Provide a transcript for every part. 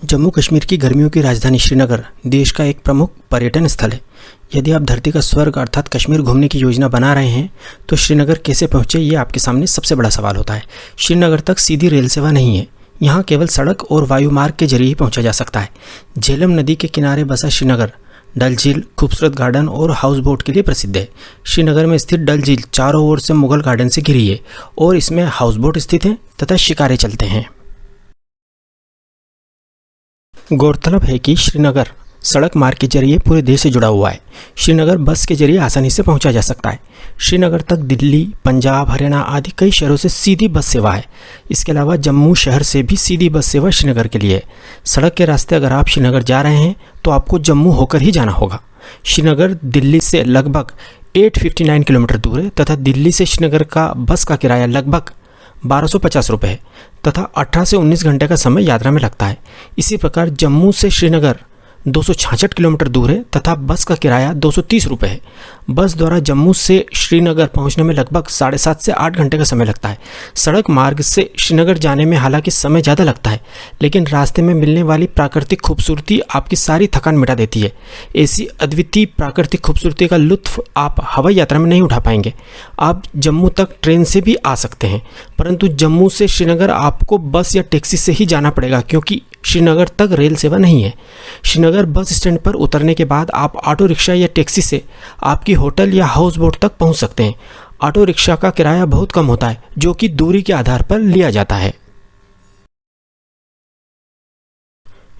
जम्मू कश्मीर की गर्मियों की राजधानी श्रीनगर देश का एक प्रमुख पर्यटन स्थल है। यदि आप धरती का स्वर्ग अर्थात कश्मीर घूमने की योजना बना रहे हैं तो श्रीनगर कैसे पहुंचे, ये आपके सामने सबसे बड़ा सवाल होता है। श्रीनगर तक सीधी रेल सेवा नहीं है, यहाँ केवल सड़क और वायु मार्ग के जरिए ही पहुंचा जा सकता है। झेलम नदी के किनारे बसा श्रीनगर डल झील, खूबसूरत गार्डन और हाउस बोट के लिए प्रसिद्ध है। श्रीनगर में स्थित डल झील चारों ओर से मुगल गार्डन से घिरी है और इसमें हाउस बोट स्थित हैं तथा शिकारे चलते हैं। गौरतलब है कि श्रीनगर सड़क मार्ग के जरिए पूरे देश से जुड़ा हुआ है। श्रीनगर बस के जरिए आसानी से पहुंचा जा सकता है। श्रीनगर तक दिल्ली, पंजाब, हरियाणा आदि कई शहरों से सीधी बस सेवा है। इसके अलावा जम्मू शहर से भी सीधी बस सेवा श्रीनगर के लिए है। सड़क के रास्ते अगर आप श्रीनगर जा रहे हैं तो आपको जम्मू होकर ही जाना होगा। श्रीनगर दिल्ली से लगभग 859 किलोमीटर दूर है तथा दिल्ली से श्रीनगर का बस का किराया लगभग 1250 रुपये है तथा 18 से 19 घंटे का समय यात्रा में लगता है। इसी प्रकार जम्मू से श्रीनगर 266 किलोमीटर दूर है तथा बस का किराया 230 रुपये है। बस द्वारा जम्मू से श्रीनगर पहुंचने में लगभग 7.5 से 8 घंटे का समय लगता है। सड़क मार्ग से श्रीनगर जाने में हालांकि समय ज़्यादा लगता है, लेकिन रास्ते में मिलने वाली प्राकृतिक खूबसूरती आपकी सारी थकान मिटा देती है। ऐसी अद्वितीय प्राकृतिक खूबसूरती का लुत्फ आप हवाई यात्रा में नहीं उठा पाएंगे। आप जम्मू तक ट्रेन से भी आ सकते हैं, परंतु जम्मू से श्रीनगर आपको बस या टैक्सी से ही जाना पड़ेगा क्योंकि श्रीनगर तक रेल सेवा नहीं है। श्रीनगर बस स्टैंड पर उतरने के बाद आप ऑटो रिक्शा या टैक्सी से आपकी होटल या हाउस बोट तक पहुंच सकते हैं। ऑटो रिक्शा का किराया बहुत कम होता है, जो कि दूरी के आधार पर लिया जाता है।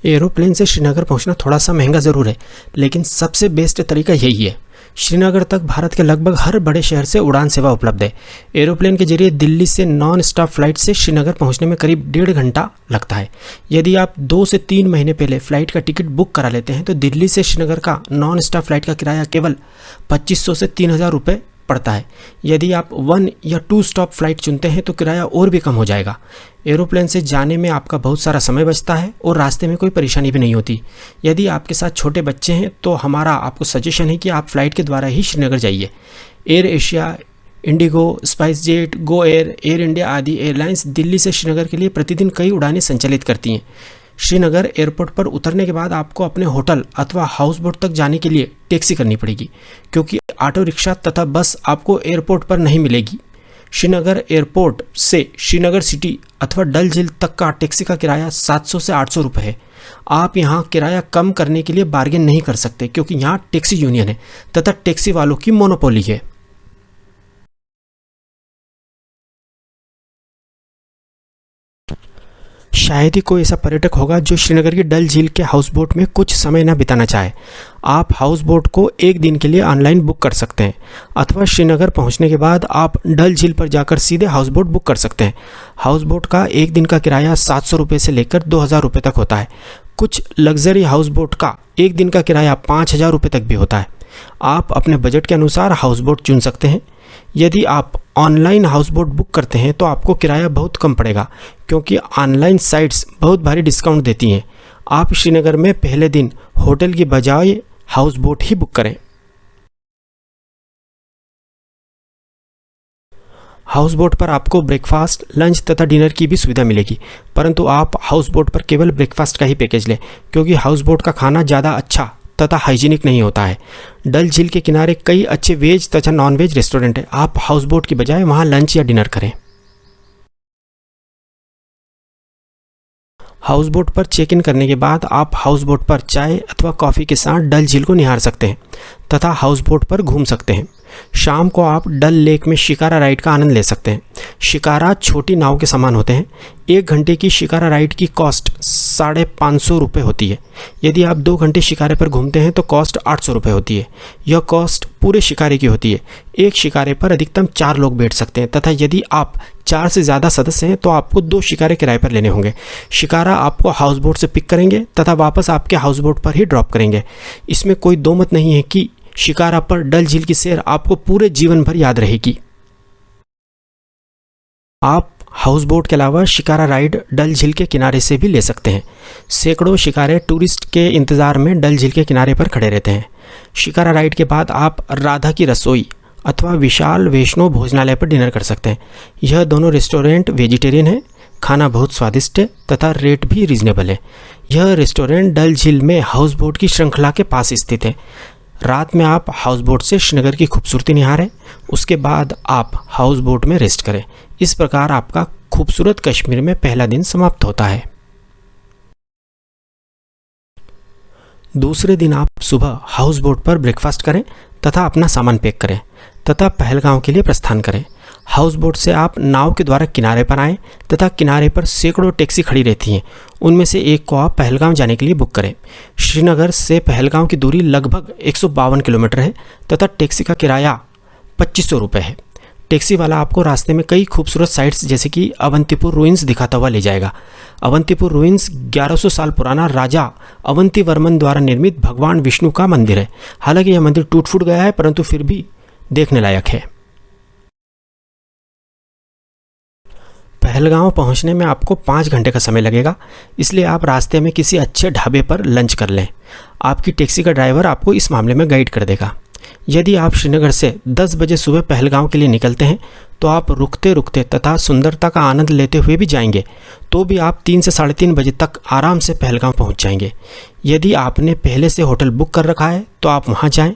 एरोप्लेन से श्रीनगर पहुंचना थोड़ा सा महंगा ज़रूर है, लेकिन सबसे बेस्ट तरीका यही है। श्रीनगर तक भारत के लगभग हर बड़े शहर से उड़ान सेवा उपलब्ध है। एरोप्लेन के जरिए दिल्ली से नॉन स्टॉप फ्लाइट से श्रीनगर पहुंचने में करीब 1.5 घंटा लगता है। यदि आप 2 से 3 महीने पहले फ्लाइट का टिकट बुक करा लेते हैं तो दिल्ली से श्रीनगर का नॉन स्टॉप फ्लाइट का किराया केवल 2500 से 3000 रुपये पड़ता है। यदि आप 1 या 2 स्टॉप फ्लाइट चुनते हैं तो किराया और भी कम हो जाएगा। एरोप्लेन से जाने में आपका बहुत सारा समय बचता है और रास्ते में कोई परेशानी भी नहीं होती। यदि आपके साथ छोटे बच्चे हैं तो हमारा आपको सजेशन है कि आप फ्लाइट के द्वारा ही श्रीनगर जाइए। Air Asia, Indigo, spice jet, Go Air, air India आदि एयरलाइंस दिल्ली से श्रीनगर के लिए प्रतिदिन कई उड़ानें संचालित करती हैं। श्रीनगर एयरपोर्ट पर उतरने के बाद आपको अपने होटल अथवा हाउस बोट तक जाने के लिए टैक्सी करनी पड़ेगी क्योंकि ऑटो रिक्शा तथा बस आपको एयरपोर्ट पर नहीं मिलेगी। श्रीनगर एयरपोर्ट से श्रीनगर सिटी अथवा डल झील तक का टैक्सी का किराया 700 से 800 रुपये है। आप यहाँ किराया कम करने के लिए बार्गेन नहीं कर सकते क्योंकि यहाँ टैक्सी यूनियन है तथा टैक्सी वालों की मोनोपोली है। शायद ही कोई ऐसा पर्यटक होगा जो श्रीनगर की डल झील के हाउस बोट में कुछ समय न बिताना चाहे। आप हाउस बोट को 1 दिन के लिए ऑनलाइन बुक कर सकते हैं अथवा श्रीनगर पहुंचने के बाद आप डल झील पर जाकर सीधे हाउस बोट बुक कर सकते हैं। हाउस बोट का 1 दिन का किराया 700 रुपये से लेकर 2000 रुपये तक होता है। कुछ लग्जरी हाउस बोट का 1 दिन का किराया 5000 रुपये तक भी होता है। आप अपने बजट के अनुसार हाउस बोट चुन सकते हैं। यदि आप ऑनलाइन हाउस बोट बुक करते हैं तो आपको किराया बहुत कम पड़ेगा क्योंकि ऑनलाइन साइट्स बहुत भारी डिस्काउंट देती हैं। आप श्रीनगर में पहले दिन होटल की बजाय हाउस बोट ही बुक करें। हाउस बोट पर आपको ब्रेकफास्ट, लंच तथा डिनर की भी सुविधा मिलेगी, परंतु आप हाउस बोट पर केवल ब्रेकफास्ट का ही पैकेज लें क्योंकि हाउस बोट का खाना ज़्यादा अच्छा तथा हाइजीनिक नहीं होता है। डल झील के किनारे कई अच्छे वेज तथा नॉन वेज रेस्टोरेंट हैं। आप हाउस बोट की बजाय वहां लंच या डिनर करें। हाउस बोट पर चेक इन करने के बाद आप हाउस बोट पर चाय अथवा कॉफ़ी के साथ डल झील को निहार सकते हैं तथा हाउस बोट पर घूम सकते हैं। शाम को आप डल लेक में शिकारा राइड का आनंद ले सकते हैं। शिकारा छोटी नाव के समान होते हैं। 1 घंटे की शिकारा राइड की कॉस्ट 550 रुपये होती है। यदि आप 2 घंटे शिकारे पर घूमते हैं तो कॉस्ट 800 रुपये होती है। यह कॉस्ट पूरे शिकारे की होती है। एक शिकारे पर अधिकतम 4 लोग बैठ सकते हैं तथा यदि आप 4 से ज़्यादा सदस्य हैं तो आपको 2 शिकारे किराए पर लेने होंगे। शिकारा आपको हाउस बोट से पिक करेंगे तथा वापस आपके हाउस बोट पर ही ड्रॉप करेंगे। इसमें कोई दो मत नहीं है कि शिकारा पर डल झील की सैर आपको पूरे जीवन भर याद रहेगी। आप हाउस बोट के अलावा शिकारा राइड डल झील के किनारे से भी ले सकते हैं। सैकड़ों शिकारे टूरिस्ट के इंतज़ार में डल झील के किनारे पर खड़े रहते हैं। शिकारा राइड के बाद आप राधा की रसोई अथवा विशाल वैष्णो भोजनालय पर डिनर कर सकते हैं। यह दोनों रेस्टोरेंट वेजिटेरियन है खाना बहुत स्वादिष्ट है तथा रेट भी रीजनेबल है। यह रेस्टोरेंट डल झील में हाउस बोट की श्रृंखला के पास स्थित है। रात में आप हाउस बोट से श्रीनगर की खूबसूरती निहारें, उसके बाद आप हाउस बोट में रेस्ट करें। इस प्रकार आपका खूबसूरत कश्मीर में पहला दिन समाप्त होता है। दूसरे दिन आप सुबह हाउस बोट पर ब्रेकफास्ट करें तथा अपना सामान पैक करें तथा पहलगांव के लिए प्रस्थान करें। हाउस बोट से आप नाव के द्वारा किनारे पर आएं तथा किनारे पर सैकड़ों टैक्सी खड़ी रहती हैं। उनमें से एक को आप पहलगांव जाने के लिए बुक करें। श्रीनगर से पहलगांव की दूरी लगभग 152 किलोमीटर है तथा टैक्सी का किराया 2500 रुपये है। टैक्सी वाला आपको रास्ते में कई खूबसूरत साइट्स जैसे कि अवंतीपुर रुइंस दिखाता हुआ ले जाएगा। अवंतीपुर रुइंस 1100 साल पुराना राजा अवंती वर्मन द्वारा निर्मित भगवान विष्णु का मंदिर है। हालांकि यह मंदिर टूट फूट गया है, परंतु फिर भी देखने लायक है। पहलगांव पहुंचने में आपको 5 घंटे का समय लगेगा, इसलिए आप रास्ते में किसी अच्छे ढाबे पर लंच कर लें। आपकी टैक्सी का ड्राइवर आपको इस मामले में गाइड कर देगा। यदि आप श्रीनगर से 10 बजे सुबह पहलगांव के लिए निकलते हैं तो आप रुकते रुकते तथा सुंदरता का आनंद लेते हुए भी जाएंगे, तो भी आप 3 से 3:30 बजे तक आराम से पहलगांव पहुंच जाएंगे। यदि आपने पहले से होटल बुक कर रखा है तो आप वहां जाएं।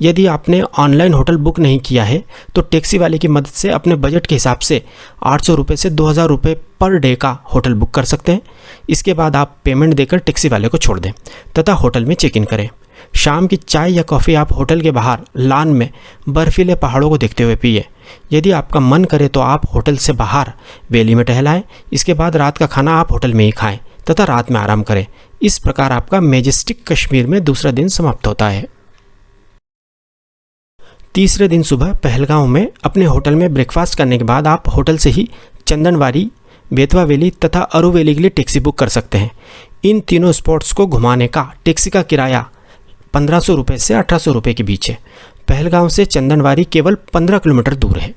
यदि आपने ऑनलाइन होटल बुक नहीं किया है तो टैक्सी वाले की मदद से अपने बजट के हिसाब से 800 रुपये से 2000 रुपये पर डे का होटल बुक कर सकते हैं। इसके बाद आप पेमेंट देकर टैक्सी वाले को छोड़ दें तथा होटल में चेक इन करें। शाम की चाय या कॉफ़ी आप होटल के बाहर लान में बर्फीले पहाड़ों को देखते हुए पिए। यदि आपका मन करे तो आप होटल से बाहर वैली में टहलाएं। इसके बाद रात का खाना आप होटल में ही खाएं तथा रात में आराम करें। इस प्रकार आपका मैजेस्टिक कश्मीर में दूसरा दिन समाप्त होता है। तीसरे दिन सुबह पहलगांव में अपने होटल में ब्रेकफास्ट करने के बाद आप होटल से ही चंदनवारी, बेतवा वैली तथा अरू वैली के लिए टैक्सी बुक कर सकते हैं। इन तीनों स्पॉट्स को घुमाने का टैक्सी का किराया 1500 रुपये से 1800 रुपये के बीच है। पहलगांव से चंदनवारी केवल 15 किलोमीटर दूर है।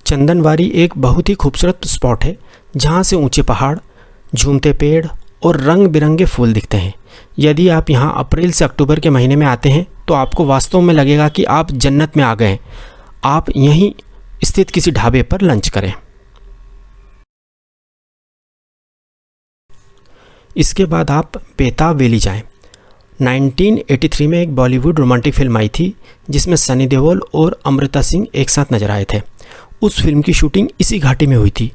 चंदनवारी एक बहुत ही खूबसूरत स्पॉट है जहां से ऊंचे पहाड़, झूमते पेड़ और रंग बिरंगे फूल दिखते हैं। यदि आप यहां अप्रैल से अक्टूबर के महीने में आते हैं तो आपको वास्तव में लगेगा कि आप जन्नत में आ गए हैं। आप यहीं स्थित किसी ढाबे पर लंच करें। इसके बाद आप बेताब वैली जाएं। 1983 में एक बॉलीवुड रोमांटिक फिल्म आई थी जिसमें सनी देओल और अमृता सिंह एक साथ नजर आए थे। उस फिल्म की शूटिंग इसी घाटी में हुई थी।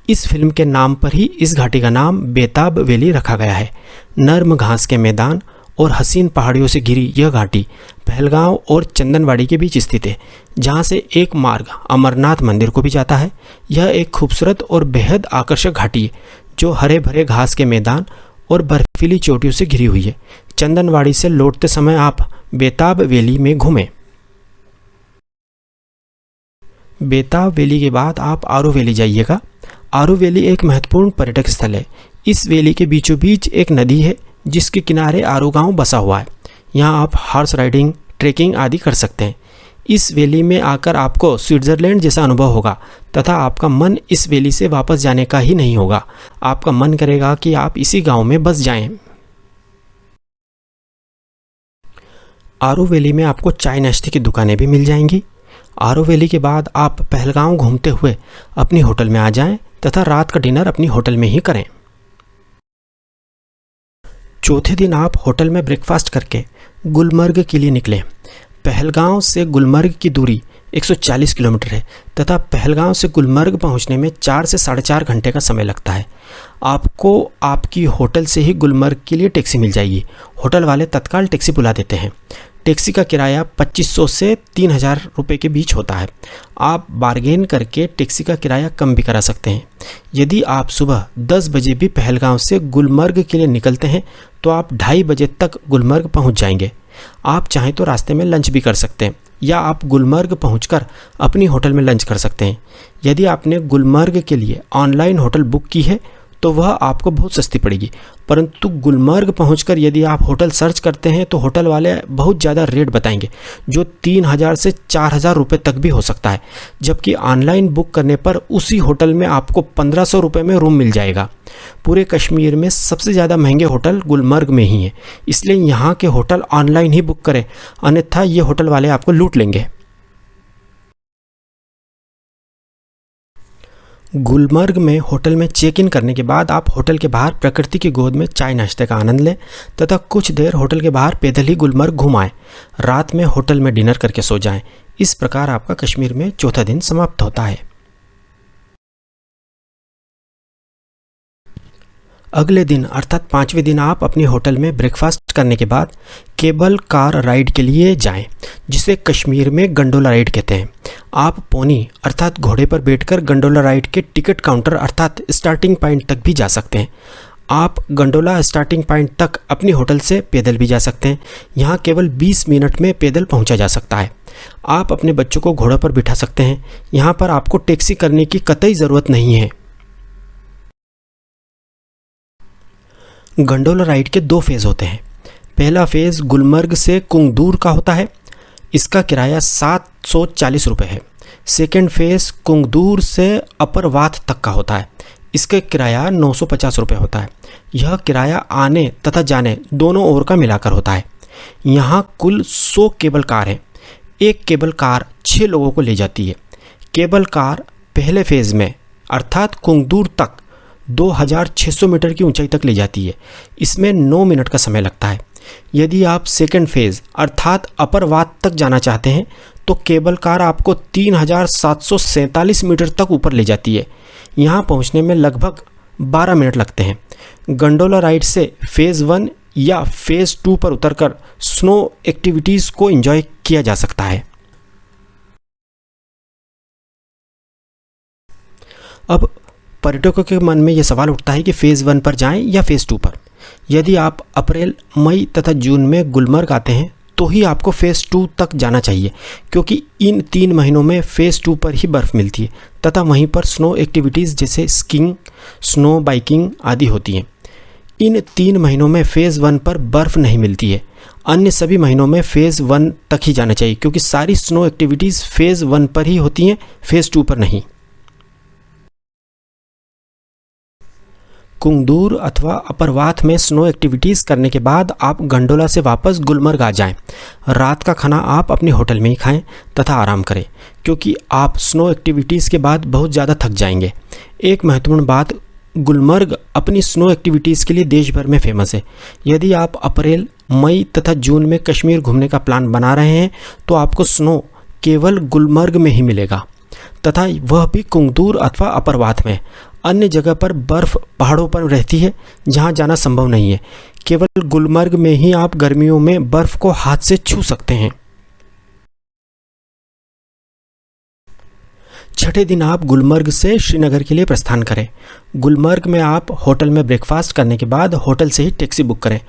इस फिल्म के नाम पर ही इस घाटी का नाम बेताब वैली रखा गया है। नर्म घास के मैदान और हसीन पहाड़ियों से घिरी यह घाटी पहलगांव और चंदनवाड़ी के बीच स्थित है, जहां से एक मार्ग अमरनाथ मंदिर को भी जाता है। यह एक खूबसूरत और बेहद आकर्षक घाटी है जो हरे भरे घास के मैदान और बर्फीली चोटियों से घिरी हुई है। चंदनवाड़ी से लौटते समय आप बेताब वैली में घूमें। बेताब वैली के बाद आप आरू वैली जाइएगा। आरू वैली एक महत्वपूर्ण पर्यटक स्थल है। इस वैली के बीचों बीच एक नदी है जिसके किनारे आरू गांव बसा हुआ है। यहाँ आप हॉर्स राइडिंग, ट्रेकिंग आदि कर सकते हैं। इस वैली में आकर आपको स्विट्ज़रलैंड जैसा अनुभव होगा तथा आपका मन इस वैली से वापस जाने का ही नहीं होगा। आपका मन करेगा कि आप इसी गांव में बस जाएं। आरू वैली में आपको चाय नाश्ते की दुकानें भी मिल जाएंगी। आरू वैली के बाद आप पहलगांव घूमते हुए अपनी होटल में आ जाएं तथा रात का डिनर अपनी होटल में ही करें। चौथे दिन आप होटल में ब्रेकफास्ट करके गुलमर्ग के लिए निकलें। पहलगांव से गुलमर्ग की दूरी 140 किलोमीटर है तथा पहलगांव से गुलमर्ग पहुंचने में 4 से 4.5 घंटे का समय लगता है। आपको आपकी होटल से ही गुलमर्ग के लिए टैक्सी मिल जाएगी। होटल वाले तत्काल टैक्सी बुला देते हैं। टैक्सी का किराया 2500 से 3000 रुपये के बीच होता है। आप बार्गेन करके टैक्सी का किराया कम भी करा सकते हैं। यदि आप सुबह 10 बजे भी पहलगांव से गुलमर्ग के लिए निकलते हैं तो आप 2:30 बजे तक गुलमर्ग पहुंच जाएंगे। आप चाहें तो रास्ते में लंच भी कर सकते हैं या आप गुलमर्ग पहुंचकर अपनी होटल में लंच कर सकते हैं। यदि आपने गुलमर्ग के लिए ऑनलाइन होटल बुक की है तो वह आपको बहुत सस्ती पड़ेगी, परंतु गुलमर्ग पहुंचकर यदि आप होटल सर्च करते हैं तो होटल वाले बहुत ज़्यादा रेट बताएंगे जो 3000 से 4000 रुपये तक भी हो सकता है, जबकि ऑनलाइन बुक करने पर उसी होटल में आपको 1500 रुपये में रूम मिल जाएगा। पूरे कश्मीर में सबसे ज़्यादा महंगे होटल गुलमर्ग में ही हैं, इसलिए यहाँ के होटल ऑनलाइन ही बुक करें, अन्यथा ये होटल वाले आपको लूट लेंगे। गुलमर्ग में होटल में चेक इन करने के बाद आप होटल के बाहर प्रकृति की गोद में चाय नाश्ते का आनंद लें तथा कुछ देर होटल के बाहर पैदल ही गुलमर्ग घुमाएं। रात में होटल में डिनर करके सो जाएं। इस प्रकार आपका कश्मीर में चौथा दिन समाप्त होता है। अगले दिन अर्थात 5वें दिन आप अपने होटल में ब्रेकफास्ट करने के बाद केबल कार राइड के लिए जाएं, जिसे कश्मीर में गंडोला राइड कहते हैं। आप पोनी अर्थात घोड़े पर बैठकर गंडोला राइड के टिकट काउंटर अर्थात स्टार्टिंग पॉइंट तक भी जा सकते हैं। आप गंडोला स्टार्टिंग पॉइंट तक अपने होटल से पैदल भी जा सकते हैं। यहाँ केवल 20 मिनट में पैदल पहुँचा जा सकता है। आप अपने बच्चों को घोड़े पर बिठा सकते हैं। यहाँ पर आपको टैक्सी करने की कतई ज़रूरत नहीं है। गंडोला राइड के 2 फेज़ होते हैं। पहला फेज़ गुलमर्ग से कुंगदूर का होता है। इसका किराया 740 रुपये है। सेकेंड फेज़ कुंगदूर से अपर वाथ तक का होता है। इसका किराया 950 रुपये होता है। यह किराया आने तथा जाने दोनों ओर का मिलाकर होता है। यहाँ कुल 100 केबल कार है। एक केबल कार 6 लोगों को ले जाती है। केबल कार पहले फेज़ में अर्थात कुंगदूर तक 2600 मीटर की ऊंचाई तक ले जाती है। इसमें 9 मिनट का समय लगता है। यदि आप सेकेंड फेज़ अर्थात अपर वात तक जाना चाहते हैं तो केबल कार आपको 3747 मीटर तक ऊपर ले जाती है। यहाँ पहुँचने में लगभग 12 मिनट लगते हैं। गंडोला राइड से फेज़ 1 या फेज़ 2 पर उतरकर स्नो एक्टिविटीज़ को एंजॉय किया जा सकता है। अब पर्यटकों के मन में यह सवाल उठता है कि फ़ेज़ 1 पर जाएं या फ़ेज़ 2 पर। यदि आप अप्रैल, मई तथा जून में गुलमर्ग आते हैं तो ही आपको फ़ेज़ 2 तक जाना चाहिए, क्योंकि इन 3 महीनों में फ़ेज़ 2 पर ही बर्फ़ मिलती है तथा वहीं पर स्नो एक्टिविटीज़ जैसे स्कीइंग, स्नो बाइकिंग आदि होती हैं। इन 3 महीनों में फ़ेज़ 1 पर बर्फ़ नहीं मिलती है। अन्य सभी महीनों में फ़ेज़ 1 तक ही जाना चाहिए, क्योंकि सारी स्नो एक्टिविटीज़ फ़ेज़ 1 पर ही होती हैं, फ़ेज़ 2 पर नहीं। कुंगदूर अथवा अपरवाथ में स्नो एक्टिविटीज़ करने के बाद आप गंडोला से वापस गुलमर्ग आ जाएं। रात का खाना आप अपने होटल में ही खाएं तथा आराम करें, क्योंकि आप स्नो एक्टिविटीज़ के बाद बहुत ज़्यादा थक जाएंगे। एक महत्वपूर्ण बात, गुलमर्ग अपनी स्नो एक्टिविटीज़ के लिए देश भर में फेमस है। यदि आप अप्रैल, मई तथा जून में कश्मीर घूमने का प्लान बना रहे हैं तो आपको स्नो केवल गुलमर्ग में ही मिलेगा तथा वह भी कुंगदूर अथवा अपरवाथ में। अन्य जगह पर बर्फ़ पहाड़ों पर रहती है जहां जाना संभव नहीं है। केवल गुलमर्ग में ही आप गर्मियों में बर्फ़ को हाथ से छू सकते हैं। छठे दिन आप गुलमर्ग से श्रीनगर के लिए प्रस्थान करें। गुलमर्ग में आप होटल में ब्रेकफास्ट करने के बाद होटल से ही टैक्सी बुक करें।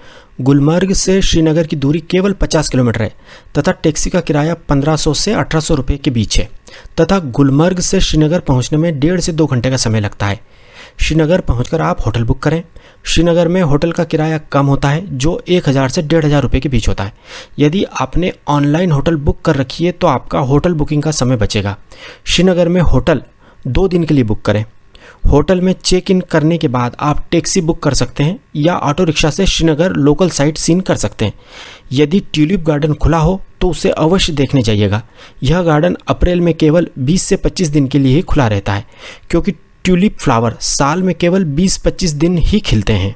गुलमर्ग से श्रीनगर की दूरी केवल 50 किलोमीटर है तथा टैक्सी का किराया 1500 से 1800 रुपये के बीच है तथा गुलमर्ग से श्रीनगर पहुंचने में 1.5 से 2 घंटे का समय लगता है। श्रीनगर पहुंचकर आप होटल बुक करें। श्रीनगर में होटल का किराया कम होता है, जो 1000 से 1500 रुपये के बीच होता है। यदि आपने ऑनलाइन होटल बुक कर रखी है तो आपका होटल बुकिंग का समय बचेगा। श्रीनगर में होटल 2 दिन के लिए बुक करें। होटल में चेक इन करने के बाद आप टैक्सी बुक कर सकते हैं या ऑटो रिक्शा से श्रीनगर लोकल साइट सीन कर सकते हैं। यदि ट्यूलिप गार्डन खुला हो तो उसे अवश्य देखने जाइएगा। यह गार्डन अप्रैल में केवल 20 से 25 दिन के लिए ही खुला रहता है, क्योंकि ट्यूलिप फ्लावर साल में केवल 20-25 दिन ही खिलते हैं।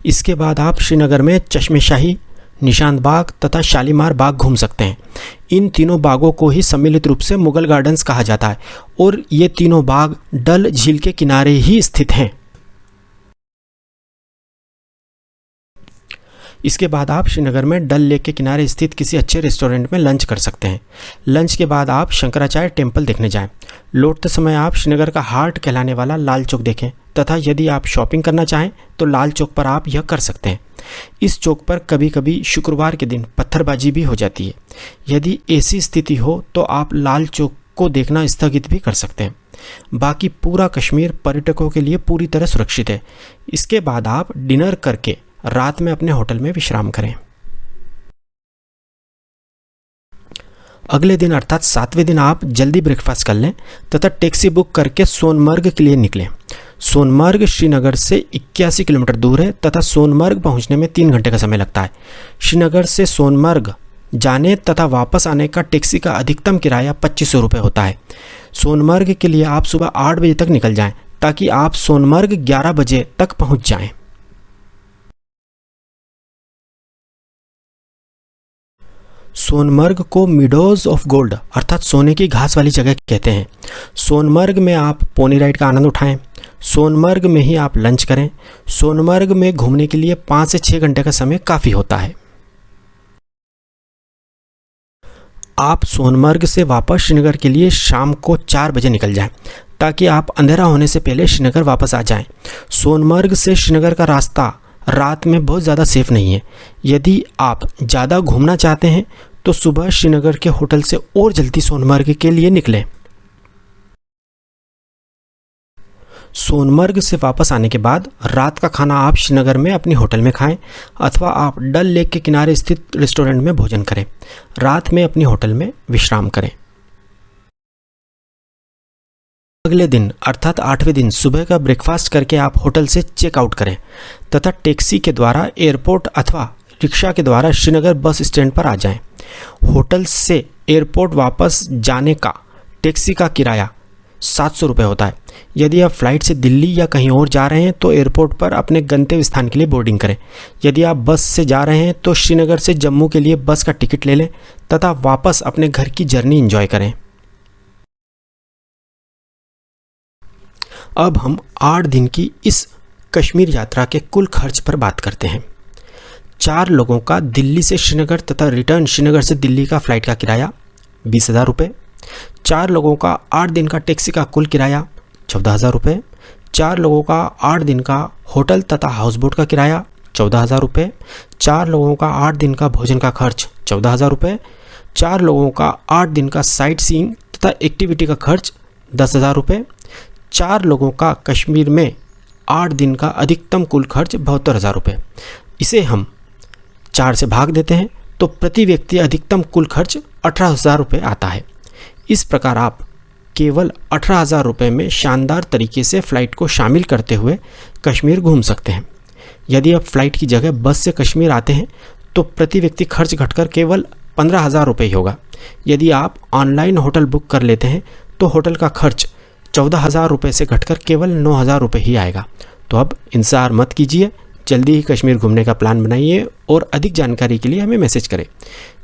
इसके बाद आप श्रीनगर में चश्मेशाही, निशांत बाग तथा शालीमार बाग घूम सकते हैं। इन तीनों बागों को ही सम्मिलित रूप से मुगल गार्डन्स कहा जाता है और ये तीनों बाग डल झील के किनारे ही स्थित हैं। इसके बाद आप श्रीनगर में डल लेक के किनारे स्थित किसी अच्छे रेस्टोरेंट में लंच कर सकते हैं। लंच के बाद आप शंकराचार्य टेम्पल देखने जाएं। लौटते समय आप श्रीनगर का हार्ट कहलाने वाला लाल चौक देखें तथा यदि आप शॉपिंग करना चाहें तो लाल चौक पर आप यह कर सकते हैं। इस चौक पर कभी कभी शुक्रवार के दिन पत्थरबाजी भी हो जाती है। यदि ऐसी स्थिति हो तो आप लाल चौक को देखना स्थगित भी कर सकते हैं। बाकी पूरा कश्मीर पर्यटकों के लिए पूरी तरह सुरक्षित है। इसके बाद आप डिनर करके रात में अपने होटल में विश्राम करें। अगले दिन अर्थात 7वें दिन आप जल्दी ब्रेकफास्ट कर लें तथा टैक्सी बुक करके सोनमर्ग के लिए निकलें। सोनमर्ग श्रीनगर से 81 किलोमीटर दूर है तथा सोनमर्ग पहुंचने में 3 घंटे का समय लगता है। श्रीनगर से सोनमर्ग जाने तथा वापस आने का टैक्सी का अधिकतम किराया 2500 रुपये होता है। सोनमर्ग के लिए आप सुबह 8 बजे तक निकल जाएं ताकि आप सोनमर्ग 11 बजे तक पहुंच जाएं। सोनमर्ग को मिडोज ऑफ गोल्ड अर्थात सोने की घास वाली जगह कहते हैं। सोनमर्ग में आप पोनी राइड का आनंद उठाएं। सोनमर्ग में ही आप लंच करें। सोनमर्ग में घूमने के लिए 5 से 6 घंटे का समय काफ़ी होता है। आप सोनमर्ग से वापस श्रीनगर के लिए शाम को 4 बजे निकल जाएं ताकि आप अंधेरा होने से पहले श्रीनगर वापस आ जाएं। सोनमर्ग से श्रीनगर का रास्ता रात में बहुत ज़्यादा सेफ नहीं है। यदि आप ज़्यादा घूमना चाहते हैं तो सुबह श्रीनगर के होटल से और जल्दी सोनमर्ग के लिए निकलें। सोनमर्ग से वापस आने के बाद रात का खाना आप श्रीनगर में अपनी होटल में खाएं अथवा आप डल लेक के किनारे स्थित रेस्टोरेंट में भोजन करें। रात में अपनी होटल में विश्राम करें। अगले दिन अर्थात 8वें दिन सुबह का ब्रेकफास्ट करके आप होटल से चेकआउट करें तथा टैक्सी के द्वारा एयरपोर्ट अथवा रिक्शा के द्वारा श्रीनगर बस स्टैंड पर आ जाएं। होटल से एयरपोर्ट वापस जाने का टैक्सी का किराया 700 रुपये होता है। यदि आप फ्लाइट से दिल्ली या कहीं और जा रहे हैं तो एयरपोर्ट पर अपने गंतव्य स्थान के लिए बोर्डिंग करें। यदि आप बस से जा रहे हैं तो श्रीनगर से जम्मू के लिए बस का टिकट ले लें तथा वापस अपने घर की जर्नी एंजॉय करें। अब हम 8 दिन की इस कश्मीर यात्रा के कुल खर्च पर बात करते हैं। 4 लोगों का दिल्ली से श्रीनगर तथा रिटर्न श्रीनगर से दिल्ली का फ्लाइट का किराया 20,000 रुपये। 4 लोगों का 8 दिन का टैक्सी का कुल किराया 14,000 रुपये। 4 लोगों का 8 दिन का होटल तथा हाउस बोट का किराया 14,000 रुपये। 4 लोगों का 8 दिन का भोजन का खर्च 14,000 रुपये। 4 लोगों का 8 दिन का साइट सीइंग तथा एक्टिविटी का खर्च 10,000 रुपये। 4 लोगों का कश्मीर में 8 दिन का अधिकतम कुल खर्च 72,000 रुपये। इसे हम 4 से भाग देते हैं तो प्रति व्यक्ति अधिकतम कुल खर्च 18,000 रुपये आता है। इस प्रकार आप केवल 18,000 रुपये में शानदार तरीके से फ़्लाइट को शामिल करते हुए कश्मीर घूम सकते हैं। यदि आप फ़्लाइट की जगह बस से कश्मीर आते हैं तो प्रति व्यक्ति खर्च घटकर केवल 15,000 रुपये ही होगा। यदि आप ऑनलाइन होटल बुक कर लेते हैं तो होटल का खर्च 14,000 रुपये से घटकर केवल 9,000 रुपये ही आएगा। तो अब इंतज़ार मत कीजिए, जल्दी ही कश्मीर घूमने का प्लान बनाइए और अधिक जानकारी के लिए हमें मैसेज करें।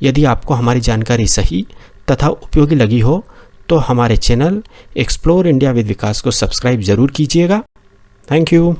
यदि आपको हमारी जानकारी सही तथा उपयोगी लगी हो तो हमारे चैनल एक्सप्लोर इंडिया विद विकास को सब्सक्राइब ज़रूर कीजिएगा। Thank you.